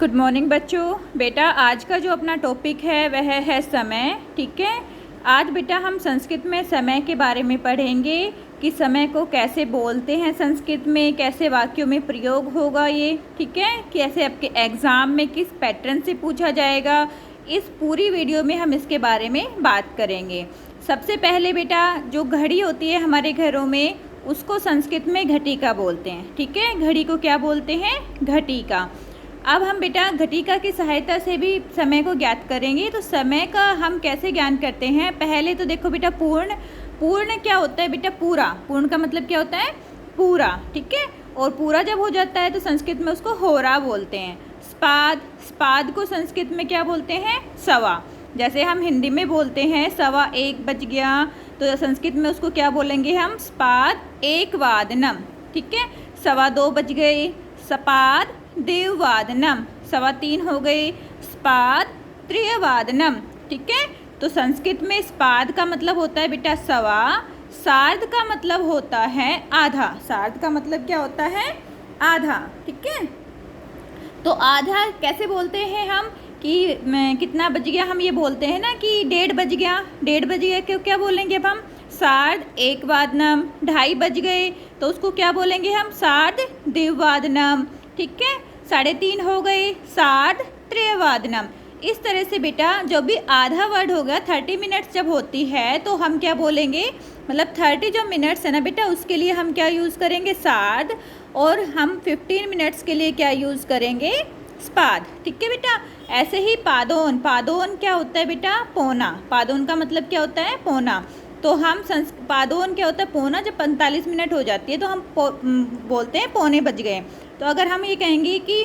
Good morning बच्चों। बेटा आज का जो अपना टॉपिक है वह है समय। ठीक है, आज बेटा हम संस्कृत में समय के बारे में पढ़ेंगे कि समय को कैसे बोलते हैं संस्कृत में, कैसे वाक्यों में प्रयोग होगा ये। ठीक है, कैसे आपके एग्ज़ाम में किस पैटर्न से पूछा जाएगा, इस पूरी वीडियो में हम इसके बारे में बात करेंगे। सबसे पहले बेटा जो घड़ी होती है हमारे घरों में उसको संस्कृत में घटिका बोलते हैं। ठीक है, घड़ी को क्या बोलते हैं? घटिका। अब हम बेटा घटिका की सहायता से भी समय को ज्ञात करेंगे। तो समय का हम कैसे ज्ञान करते हैं? पहले तो देखो बेटा पूर्ण क्या होता है बेटा? पूरा। पूर्ण का मतलब क्या होता है? पूरा। ठीक है, और पूरा जब हो जाता है तो संस्कृत में उसको होरा बोलते हैं। स्पाद को संस्कृत में क्या बोलते हैं? सवा। जैसे हम हिंदी में बोलते हैं 1:15 बज गया, तो संस्कृत में उसको क्या बोलेंगे हम? स्पाद एकवादनम। ठीक है, 2:15 बज गए, सपाद द्विवादनम। 3:15 हो गए, स्पाद त्रिवादनम। ठीक है, तो संस्कृत में स्पाद का मतलब होता है बेटा सवा, सार्ध का मतलब होता है आधा। सार्ध का मतलब क्या होता है? आधा। ठीक है, तो आधा कैसे बोलते हैं हम कि कितना बज गया? हम ये बोलते हैं ना कि 1:30 बज गया। 1:30 बज गया क्यों क्या बोलेंगे अब हम? सार्ध एकवादनम। 2:30 बज गए तो उसको क्या बोलेंगे हम? सार्ध द्विवादनम। ठीक है, 3:30 हो गए, सार्ध त्रिवादनम। इस तरह से बेटा जो भी आधा वर्ड होगा 30 मिनट्स जब होती है तो हम क्या बोलेंगे? मतलब 30 जो मिनट्स है ना बेटा उसके लिए हम क्या यूज़ करेंगे? सार्ध। और हम 15 मिनट्स के लिए क्या यूज़ करेंगे? स्पाद। ठीक है बेटा, ऐसे ही पादोन। पादोन क्या होता है बेटा? पौना। पादोन का मतलब क्या होता है? पौना। तो हम पादोन क्या होता है? पौना। जब 45 मिनट हो जाती है तो हम बोलते हैं 2:45 बज गए। तो अगर हम ये कहेंगे कि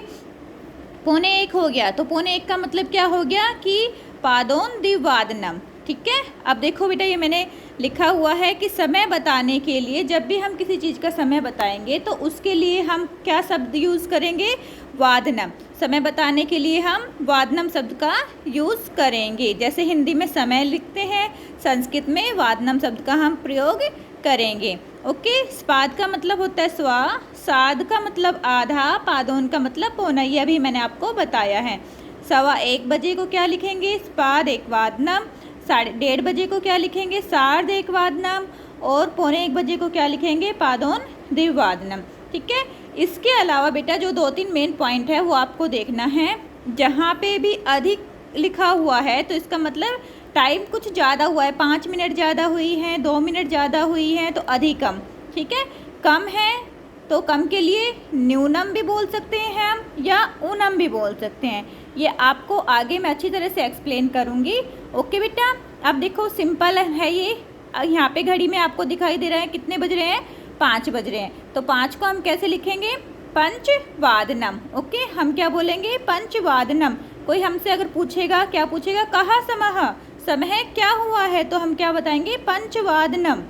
1:45 हो गया तो 1:45 का मतलब क्या हो गया? कि पादोन द्विवादनम। ठीक है, अब देखो बेटा ये मैंने लिखा हुआ है कि समय बताने के लिए जब भी हम किसी चीज़ का समय बताएंगे तो उसके लिए हम क्या शब्द यूज़ करेंगे? वादनम। समय बताने के लिए हम वादनम शब्द का यूज़ करेंगे। जैसे हिंदी में समय लिखते हैं, संस्कृत में वादनम शब्द का हम प्रयोग करेंगे। ओके, स्पाद का मतलब होता है सवा, साध का मतलब आधा, पादोन का मतलब पौना। ये अभी मैंने आपको बताया है। 1:15 बजे को क्या लिखेंगे? स्पाद एकवादनम। 1:30 बजे को क्या लिखेंगे? सार्ध एकवादनम। और 1:45 बजे को क्या लिखेंगे? पादोन द्विवादनम। ठीक है, इसके अलावा बेटा जो 2-3 मेन पॉइंट है वो आपको देखना है। जहाँ पे भी अधिक लिखा हुआ है तो इसका मतलब टाइम कुछ ज़्यादा हुआ है, 5 मिनट ज़्यादा हुई है, 2 मिनट ज़्यादा हुई है, तो अधिकम। ठीक है, कम है तो कम के लिए न्यूनम भी बोल सकते हैं हम, या ऊनम भी बोल सकते हैं। ये आपको आगे मैं अच्छी तरह से एक्सप्लेन करूँगी। ओके बेटा, अब देखो सिंपल है ये। यहाँ पे घड़ी में आपको दिखाई दे रहा है कितने बज रहे हैं? 5 बज रहे हैं। तो 5 को हम कैसे लिखेंगे? पंचवादनम। ओके, हम क्या बोलेंगे? पंचवादनम। कोई हमसे अगर पूछेगा, क्या पूछेगा? कहा समः, समय क्या हुआ है, तो हम क्या बताएंगे? पंचवादनम।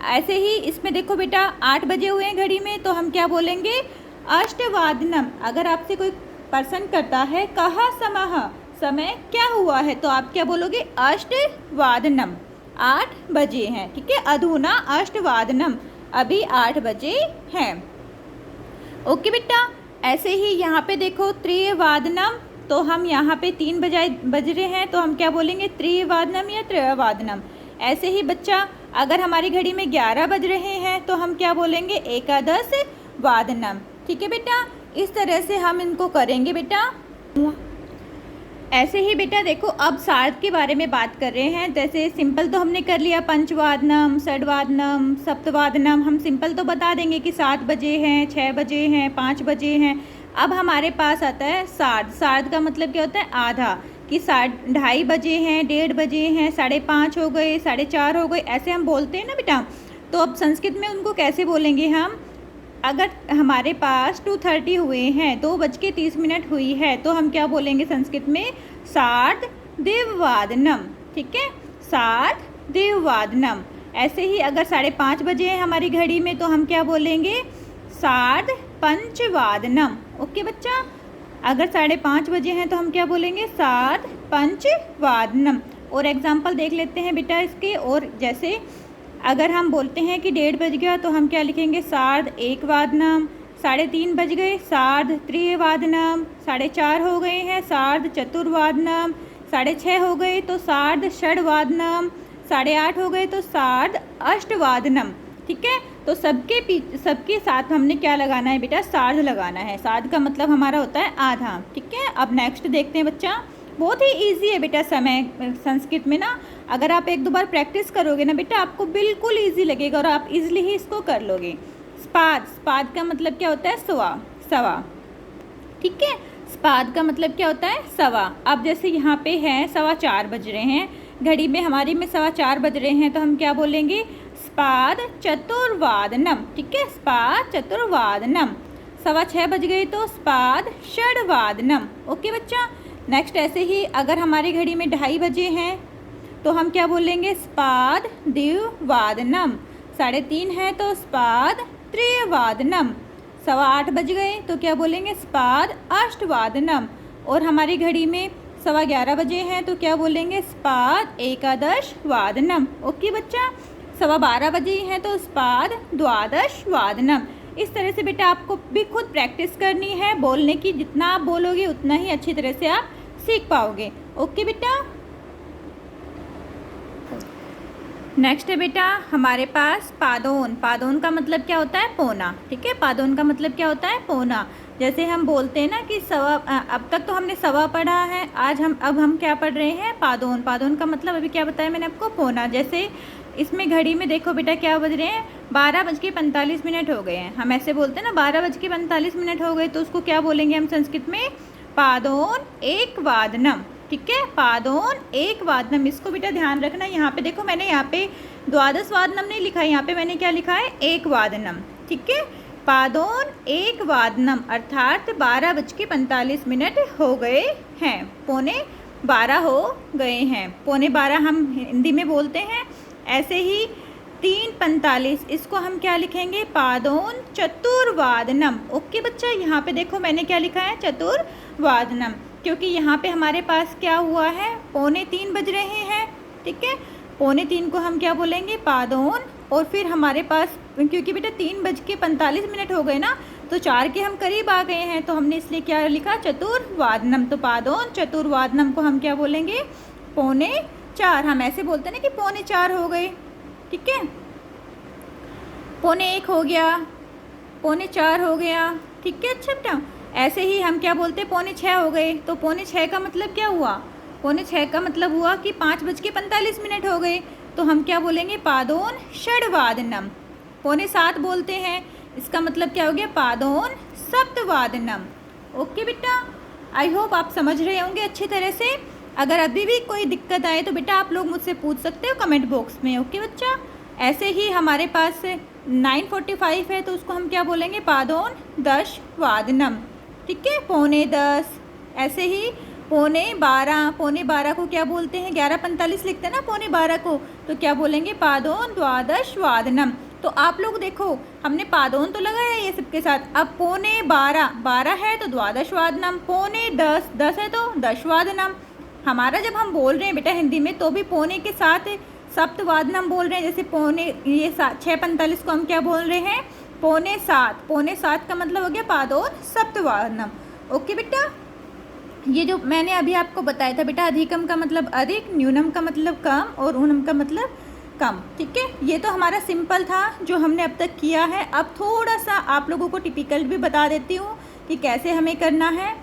ऐसे ही इसमें देखो बेटा 8 बजे हुए हैं घड़ी में तो हम क्या बोलेंगे? अष्टवादनम। अगर आपसे कोई पर्सन करता है कहा समः, समय क्या हुआ है, तो आप क्या बोलोगे? अष्टवादनम। 8 बजे हैं। ठीक है, अधुना अष्टवादनम, अभी 8 बजे हैं। ओके बेटा, ऐसे ही यहाँ पे देखो त्रिवादनम, तो हम यहाँ पे 3 बज रहे हैं तो हम क्या बोलेंगे? त्रिवादनम या त्रयवादनम। ऐसे ही बच्चा अगर हमारी घड़ी में 11 बज रहे हैं तो हम क्या बोलेंगे? एकादश वादनम। ठीक है बेटा, इस तरह से हम इनको करेंगे बेटा। ऐसे ही बेटा देखो अब सार्ध के बारे में बात कर रहे हैं। जैसे सिंपल तो हमने कर लिया पंचवादनम, षडवादनम, सप्तवादनम। हम सिंपल तो बता देंगे कि 7 बजे हैं, 6 बजे हैं, 5 बजे हैं। अब हमारे पास आता है सार्ध। सार्ध का मतलब क्या होता है? आधा। कि 2:30 बजे हैं, 1:30 बजे हैं, 5:30 हो गए, 4:30 हो गए, ऐसे हम बोलते हैं ना बेटा। तो अब संस्कृत में उनको कैसे बोलेंगे हम? अगर हमारे पास 2:30 हुए हैं, 2:30 हुई है, तो हम क्या बोलेंगे संस्कृत में? सार्ध द्विवादनम। ठीक है, सार्ध द्विवादनम। ऐसे ही अगर 5:30 बजे हैं हमारी घड़ी में तो हम क्या बोलेंगे? सार्ध पंचवादनम। ओके बच्चा, अगर 5:30 बजे हैं तो हम क्या बोलेंगे? सार्ध पंचवादनम। और एग्जाम्पल देख लेते हैं बेटा इसके। और जैसे अगर हम बोलते हैं कि 1:30 बज गया तो हम क्या लिखेंगे? सार्ध एकवादनम, 3:30 बज गए, सार्ध त्रिवादनम। 4:30 हो गए हैं, सार्ध चतुर्वादनम। 6:30 हो गए तो सार्ध षड्वादनम। 8:30 हो गए तो सार्ध अष्टवादनम। ठीक है, तो सबके साथ हमने क्या लगाना है बेटा, सार्ध लगाना है। सार्ध का मतलब हमारा होता है आधा। ठीक है, अब नेक्स्ट देखते हैं बच्चा। बहुत ही इजी है बेटा समय संस्कृत में ना, अगर आप एक दो बार प्रैक्टिस करोगे ना बेटा आपको बिल्कुल इजी लगेगा और आप इजीली ही इसको कर लोगे। स्पाद, स्पाद का मतलब क्या होता है, सवा, सवा। ठीक है, स्पाद का मतलब क्या होता है, सवा। अब जैसे यहाँ पे है 4:15 बज रहे हैं, घड़ी में हमारी में 4:15 बज रहे हैं, तो हम क्या बोलेंगे, स्पाद चतुर्वादनम। ठीक है, स्पाद चतुर्वादनम। 6:15 बज गए तो स्पाद षड्वादनम। ओके बच्चा, नेक्स्ट ऐसे ही अगर हमारी घड़ी में 2:30 बजे हैं तो हम क्या बोलेंगे, स्पाद द्विवादनम। 3:30 है तो स्पाद त्रिवादनम। 8:15 बज गए तो क्या बोलेंगे, स्पाद अष्टवादनम। और हमारी घड़ी में 11:15 बजे हैं तो क्या बोलेंगे, स्पाद एकादश वादनम। ओके बच्चा, 12:15 बजे हैं तो स्पाद द्वादश वादनम। इस तरह से बेटा आपको भी खुद प्रैक्टिस करनी है बोलने की, जितना आप बोलोगे उतना ही अच्छी तरह से आप सीख पाओगे। ओके बेटा, नेक्स्ट है बेटा हमारे पास पादोन। पादोन का मतलब क्या होता है, पौना। ठीक है, पादोन का मतलब क्या होता है, पौना। जैसे हम बोलते हैं ना कि सवा, अब तक तो हमने सवा पढ़ा है, अब हम क्या पढ़ रहे हैं, पादोन। पादोन का मतलब अभी क्या बताया मैंने आपको, पौना। जैसे इसमें घड़ी में देखो बेटा क्या बज रहे हैं, 12:45 हो गए हैं। हम ऐसे बोलते हैं ना 12:45 हो गए, तो उसको क्या बोलेंगे हम संस्कृत में, पादोन एक वादनम। ठीक है, पादोन एक वादनम। इसको बेटा ध्यान रखना। यहाँ पे देखो मैंने यहाँ पे द्वादश वादनम नहीं लिखा है, यहाँ पे मैंने क्या लिखा है, एक वादनम। ठीक है, पादोन एक वादनम अर्थात 12:45 हो गए हैं, 12:15 हो गए हैं। 12:15 हम हिंदी में बोलते हैं। ऐसे ही 3:45 इसको हम क्या लिखेंगे, पादोन चतुर्वादनम। ओके बच्चा, यहाँ पे देखो मैंने क्या लिखा है, चतुर्वादनम, क्योंकि यहाँ पे हमारे पास क्या हुआ है, 2:45 बज रहे हैं। ठीक है, 2:45 को हम क्या बोलेंगे, पादोन। और फिर हमारे पास क्योंकि बेटा 3:45 हो गए ना, तो 4 के हम करीब आ गए हैं, तो हमने इसलिए क्या लिखा, चतुर्वादनम। तो पादोन चतुर्वादनम को हम क्या बोलेंगे, 3:45। हम ऐसे बोलते हैं ना कि 3:45 हो गए। ठीक है, 1:45 हो गया, 3:45 हो गया। ठीक है, अच्छा बेटा ऐसे ही हम क्या बोलते हैं, 5:45 हो गए, तो 5:45 का मतलब क्या हुआ, 5:45 का मतलब हुआ कि 5:45 हो गए, तो हम क्या बोलेंगे, पादोन षड्वादनम। 6:45 बोलते हैं, इसका मतलब क्या हो गया, पादोन सप्तवादनम। ओके बेटा, आई होप आप समझ रहे होंगे अच्छी तरह से। अगर अभी भी कोई दिक्कत आए तो बेटा आप लोग मुझसे पूछ सकते हो कमेंट बॉक्स में। ओके बच्चा, ऐसे ही हमारे पास 9:45 है, तो उसको हम क्या बोलेंगे, पादोन दशवादनम। ठीक है, 9:45। ऐसे ही 11:15, 11:15 को क्या बोलते हैं, 11:45 लिखते हैं ना 11:15 को, तो क्या बोलेंगे, पादोन द्वादशवादनम। तो आप लोग देखो हमने पादोन तो लगाया है ये सबके साथ। अब 11:15, 12 है तो द्वादशवादनम, 9:10, 10 है तो दशवादनम। हमारा जब हम बोल रहे हैं बेटा हिंदी में, तो भी 9:15 के साथ सप्तवादनम बोल रहे हैं। जैसे 6:45 को हम क्या बोल रहे हैं, 6:45। 6:45 का मतलब हो गया पादोन सप्तवादनम। ओके बेटा, ये जो मैंने अभी आपको बताया था बेटा, अधिकम का मतलब अधिक, न्यूनम का मतलब कम और ऊनम का मतलब कम। ठीक है, ये तो हमारा सिंपल था जो हमने अब तक किया है। अब थोड़ा सा आप लोगों को टिपिकल भी बता देती हूँ कि कैसे हमें करना है।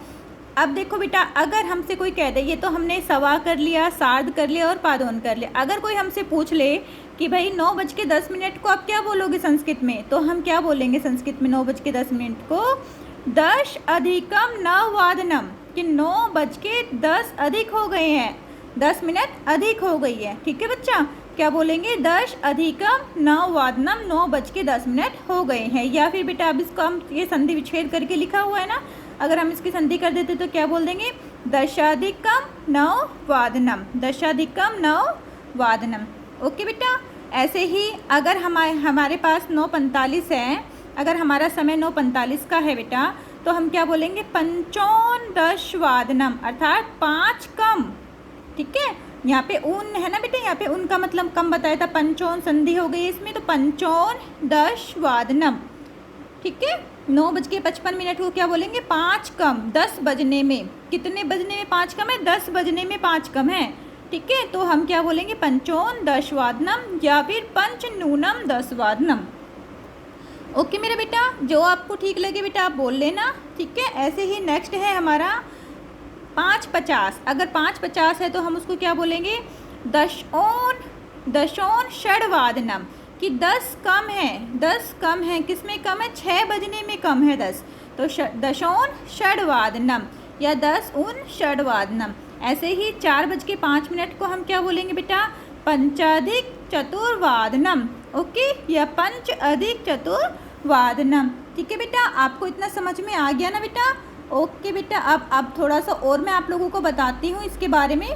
अब देखो बेटा, अगर हमसे कोई कह दे, ये तो हमने सवा कर लिया, सार्ध कर लिया और पादोन कर लिया। अगर कोई हमसे पूछ ले कि भाई 9:10 को आप क्या बोलोगे संस्कृत में, तो हम क्या बोलेंगे संस्कृत में 9:10 को, 10 अधिकम नववादनम, कि 9:10 अधिक हो गए हैं, 10 मिनट अधिक हो गई है। ठीक है बच्चा, क्या बोलेंगे, 10 अधिकम नववादनम, 9:10 हो गए हैं। या फिर बेटा अब इसको हम ये संधि विच्छेद करके लिखा हुआ है ना, अगर हम इसकी संधि कर देते तो क्या बोल देंगे, 10अधिकम नववादनम, 10अधिकम नववादनम। ओके बेटा, ऐसे ही अगर हमारे पास 9:45 है, अगर हमारा समय 9:45 का है बेटा, तो हम क्या बोलेंगे, 15:10 अर्थात 5 कम। ठीक है, यहाँ पे ऊन है ना बेटा, यहाँ पे ऊन का मतलब कम बताया था, 5 संधि हो गई इसमें, तो 15:10। ठीक है, 9:55 को क्या बोलेंगे? 5 कम, 10 बजने में। कितने बजने में 5 कम है? 10 बजने में 5 कम है, ठीक है। तो हम क्या बोलेंगे? पंचोनदशवादनम या फिर पंचनूनम दशवादनम। ओके मेरा बेटा, जो आपको ठीक लगे बेटा आप बोल लेना, ठीक है। ऐसे ही नेक्स्ट है हमारा 5:50। अगर 5:50 है तो हम उसको क्या बोलेंगे? दशोन षड्वादनम, कि 10 कम है। 10 कम है, किस में कम है? 6 बजने में कम है 10, तो दशोन षड्वादनम या 10 उन षड्वादनम। ऐसे ही 4:05 को हम क्या बोलेंगे बेटा? पंचाधिक चतुर्वादनम, ओके, या पंच अधिक चतुर्वादनम, ठीक है बेटा। आपको इतना समझ में आ गया ना बेटा? ओके बेटा, अब थोड़ा सा और मैं आप लोगों को बताती हूँ इसके बारे में।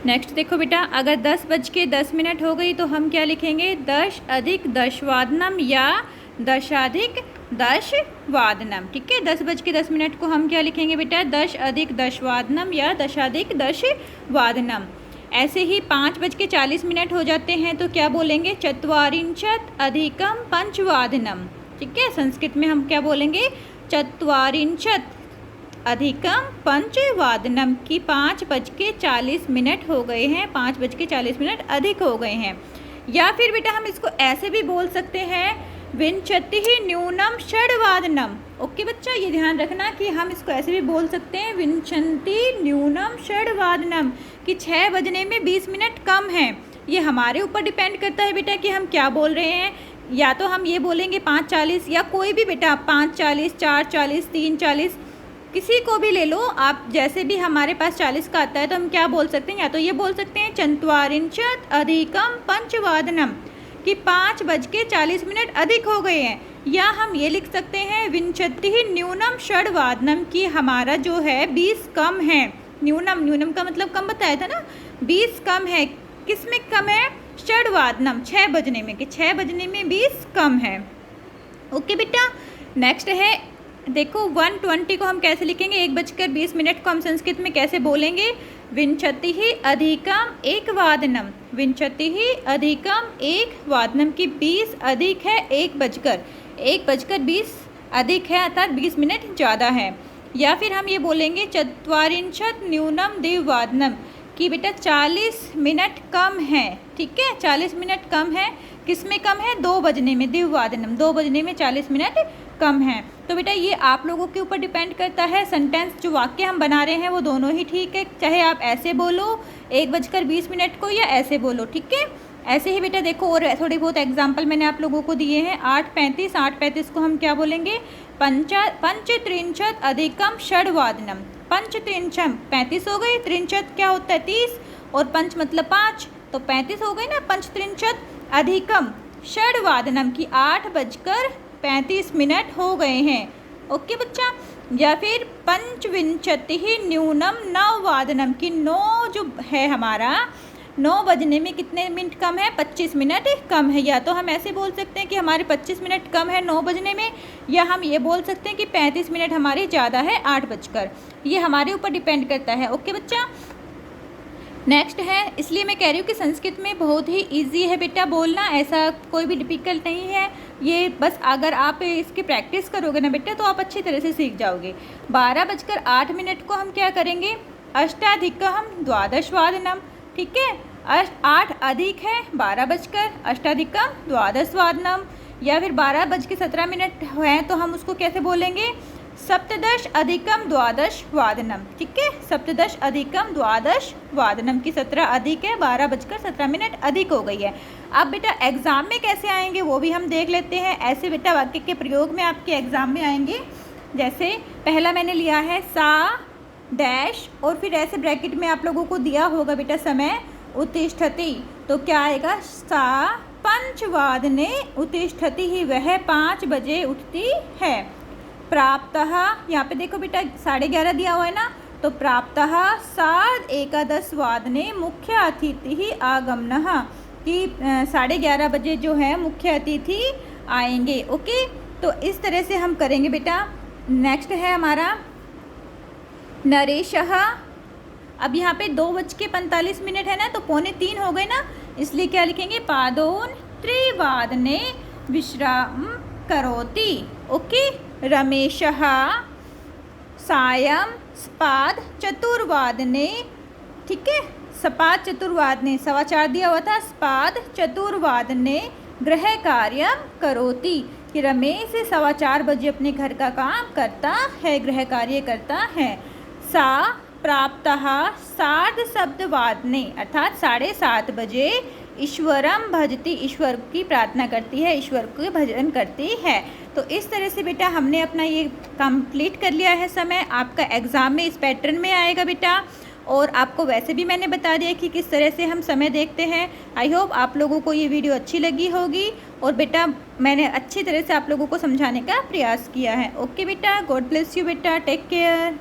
नेक्स्ट देखो बेटा, अगर 10:10 हो गई तो हम क्या लिखेंगे? 10 अधिक दशवादनम या 10 अधिक दशवादनम, ठीक है। 10:10 को हम क्या लिखेंगे बेटा? 10 अधिक दशवादनम या 10 अधिक दशवादनम। ऐसे ही 5:40 हो जाते हैं तो क्या बोलेंगे? चत्वारिंशत् अधिकम पंचवादनम, ठीक है। संस्कृत में हम क्या बोलेंगे? चत्वारिंशत् अधिकम पंचवादनम, की 5:40 हो गए हैं, 5:40 अधिक हो गए हैं। या फिर बेटा हम इसको ऐसे भी बोल सकते हैं, विंशतिः न्यूनम षड्वादनम। ओके बच्चा, ये ध्यान रखना कि हम इसको ऐसे भी बोल सकते हैं, विंशति न्यूनम षड्वादनम, कि 6 बजने में 20 मिनट कम है। ये हमारे ऊपर डिपेंड करता है बेटा कि हम क्या बोल रहे हैं। या तो हम ये बोलेंगे 5:40, या कोई भी बेटा 5:40, 4:40, 3:40, किसी को भी ले लो आप, जैसे भी हमारे पास 40 का आता है तो हम क्या बोल सकते हैं? या तो ये बोल सकते हैं चत्वारिंशत् अधिकम पंचवादनम, कि 5:40 अधिक हो गए हैं। या हम ये लिख सकते हैं विंशतिः न्यूनम षड्वादनम, कि हमारा जो है 20 कम है। न्यूनम का मतलब कम बताया था ना, 20 कम है। किस में कम है? षड्वादनम, 6 बजने में, कि 6 बजने में 20 कम है। ओके बेटा, नेक्स्ट है देखो 1:20 को हम कैसे लिखेंगे? 1:20 को हम संस्कृत में कैसे बोलेंगे? विंशतिः अधिकम एकवादनम, विंशतिः अधिकम एकवादनम, की 20 अधिक है 1:20 अधिक है, अर्थात 20 मिनट ज़्यादा है। या फिर हम ये बोलेंगे चत्वारिंशत् न्यूनम द्विवादनम, कि बेटा 40 मिनट कम है, ठीक है। 40 मिनट कम है, किस में कम है? 2 बजने में, द्विवादनम, 2 बजने में 40 मिनट कम है। तो बेटा ये आप लोगों के ऊपर डिपेंड करता है। सेंटेंस जो वाक्य हम बना रहे हैं वो दोनों ही ठीक है, चाहे आप ऐसे बोलो 1:20 को, या ऐसे बोलो, ठीक है। ऐसे ही बेटा देखो और थोड़ी बहुत एग्जाम्पल मैंने आप लोगों को दिए हैं। 8:35 को हम क्या बोलेंगे? पंचत्रिंशत् अधिकम षड्वादनम, पंचत्रिंशम 35 हो गई, त्रिंशत् क्या होता है? 30, और पंच मतलब 5, तो 35 हो गई ना। पंचत्रिंशत् अधिकम षड्वादनम, की 8:35 हो गए हैं। ओके बच्चा। या फिर पंचविंशतिः न्यूनम नववादनम, की 9 जो है हमारा 9 बजने में कितने मिनट कम है? 25 मिनट कम है। या तो हम ऐसे बोल सकते हैं कि हमारे 25 मिनट कम है 9 बजने में, या हम ये बोल सकते हैं कि 35 मिनट हमारे ज़्यादा है 8 बजकर। ये हमारे ऊपर डिपेंड करता है। ओके बच्चा। नेक्स्ट है, इसलिए मैं कह रही हूँ कि संस्कृत में बहुत ही इजी है बेटा बोलना, ऐसा कोई भी डिफ़िकल्ट नहीं है। ये बस अगर आप इसकी प्रैक्टिस करोगे ना बेटा तो आप अच्छी तरह से सीख जाओगे। 12:08 को हम क्या करेंगे? अष्टाधिकम द्वादशवादनम, ठीक है। 8 अधिक है 12 अष्टाधिकम द्वादशवादनम। या फिर 12:17 हैं तो हम उसको कैसे बोलेंगे? सप्तदश अधिकम द्वादश वादनम, ठीक है। सप्तदश अधिकम द्वादश वादनम, की 17 अधिक है, 12:17 अधिक हो गई है। अब बेटा एग्ज़ाम में कैसे आएंगे वो भी हम देख लेते हैं। ऐसे बेटा वाक्य के प्रयोग में आपके एग्ज़ाम में आएंगे। जैसे पहला मैंने लिया है सा डैश, और फिर ऐसे ब्रैकेट में आप लोगों को दिया होगा बेटा समय उत्तिष्ठति, तो क्या आएगा? सा पंचवादने उत्तिष्ठति, ही वह 5 बजे उठती है। प्राप्तः, यहाँ पे देखो बेटा 11:30 दिया हुआ है ना, तो प्राप्तः सार्ध एकादशवादने मुख्य अतिथि आगमनः, कि 11:30 बजे जो है मुख्य अतिथि आएंगे। ओके, तो इस तरह से हम करेंगे बेटा। नेक्स्ट है हमारा नरेशः। अब यहाँ पे 2:45 है ना, तो 2:45 हो गए ना, इसलिए क्या लिखेंगे? पादोन त्रिवादने विश्राम करोति। ओके, रमेशः सायं स्पाद चतुर्वादने, ठीक है, स्पाद चतुर्वादने 4:15 दिया हुआ था, स्पाद चतुर्वादने गृह कार्यम करोति, कि रमेश 4:15 बजे अपने घर का काम करता है, गृह कार्य करता है। सा प्राप्तः सार्धसप्तवादने, अर्थात 7:30 बजे ईश्वरम भजती, ईश्वर की प्रार्थना करती है, ईश्वर को भजन करती है। तो इस तरह से बेटा हमने अपना ये कंप्लीट कर लिया है समय। आपका एग्ज़ाम में इस पैटर्न में आएगा बेटा, और आपको वैसे भी मैंने बता दिया कि किस तरह से हम समय देखते हैं। आई होप आप लोगों को ये वीडियो अच्छी लगी होगी, और बेटा मैंने अच्छी तरह से आप लोगों को समझाने का प्रयास किया है। ओके बेटा, गॉड ब्लेस यू बेटा, टेक केयर।